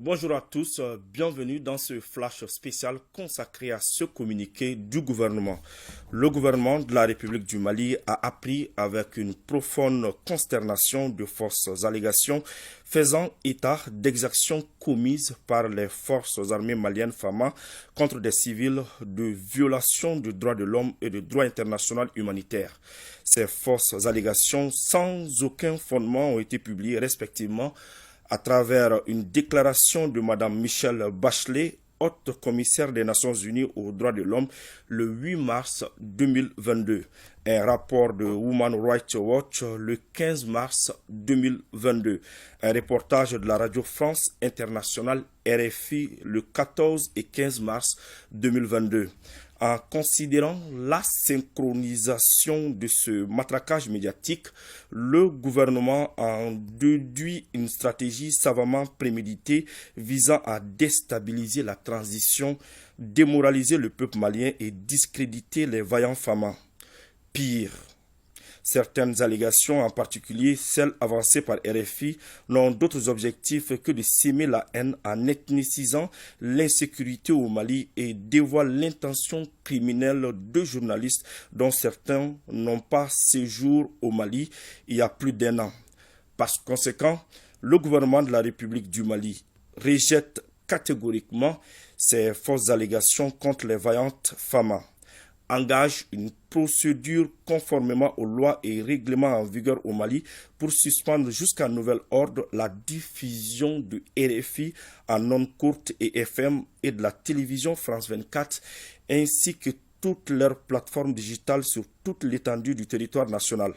Bonjour à tous, bienvenue dans ce flash spécial consacré à ce communiqué du gouvernement. Le gouvernement de la République du Mali a appris avec une profonde consternation de fausses allégations faisant état d'exactions commises par les forces armées maliennes FAMA contre des civils de violation des droits de l'homme et du droit international humanitaire. Ces fausses allégations sans aucun fondement ont été publiées respectivement à travers une déclaration de Mme Michelle Bachelet, haute commissaire des Nations Unies aux droits de l'homme, le 8 mars 2022. Un rapport de Human Rights Watch le 15 mars 2022. Un reportage de la Radio France Internationale RFI le 14 et 15 mars 2022. En considérant la synchronisation de ce matraquage médiatique, le gouvernement a déduit une stratégie savamment préméditée visant à déstabiliser la transition, démoraliser le peuple malien et discréditer les vaillants FAMA. Pire, certaines allégations, en particulier celles avancées par RFI, n'ont d'autres objectifs que de s'aimer la haine en ethnicisant l'insécurité au Mali et dévoilent l'intention criminelle de journalistes dont certains n'ont pas séjour au Mali il y a plus d'1 an. Par conséquent, le gouvernement de la République du Mali rejette catégoriquement ces fausses allégations contre les vaillantes FAMA, engage une procédure conformément aux lois et règlements en vigueur au Mali pour suspendre jusqu'à nouvel ordre la diffusion de RFI en ondes courtes et FM et de la télévision France 24 ainsi que toutes leurs plateformes digitales sur toute l'étendue du territoire national.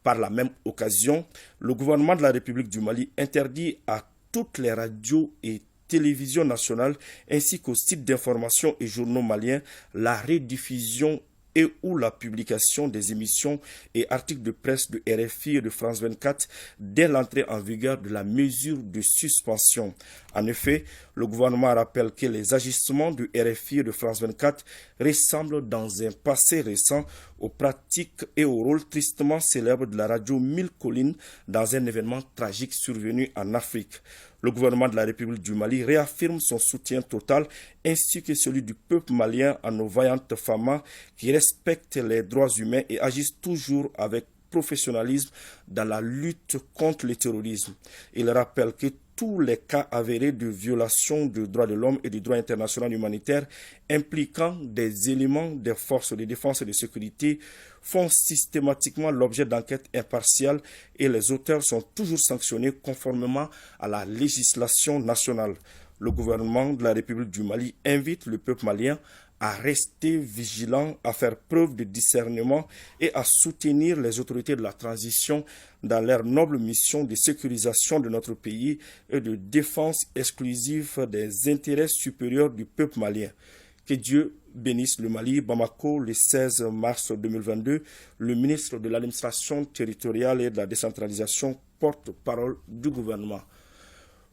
Par la même occasion, le gouvernement de la République du Mali interdit à toutes les radios et télévision nationale ainsi qu'aux sites d'information et journaux maliens la rediffusion et ou la publication des émissions et articles de presse de RFI et de France 24 dès l'entrée en vigueur de la mesure de suspension. En effet, le gouvernement rappelle que les agissements de RFI et de France 24 ressemblent dans un passé récent aux pratiques et au rôle tristement célèbre de la radio Mille Collines dans un événement tragique survenu en Afrique. Le gouvernement de la République du Mali réaffirme son soutien total ainsi que celui du peuple malien à nos vaillantes FAMA qui respectent les droits humains et agissent toujours avec professionnalisme dans la lutte contre le terrorisme. Il rappelle que tous les cas avérés de violation des droits de l'homme et du droit international humanitaire impliquant des éléments des forces de défense et de sécurité font systématiquement l'objet d'enquêtes impartiales et les auteurs sont toujours sanctionnés conformément à la législation nationale. Le gouvernement de la République du Mali invite le peuple malien à rester vigilant, à faire preuve de discernement et à soutenir les autorités de la transition dans leur noble mission de sécurisation de notre pays et de défense exclusive des intérêts supérieurs du peuple malien. Que Dieu bénisse le Mali. Bamako, le 16 mars 2022, le ministre de l'administration territoriale et de la décentralisation porte-parole du gouvernement.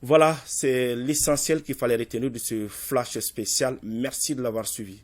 Voilà, c'est l'essentiel qu'il fallait retenir de ce flash spécial. Merci de l'avoir suivi.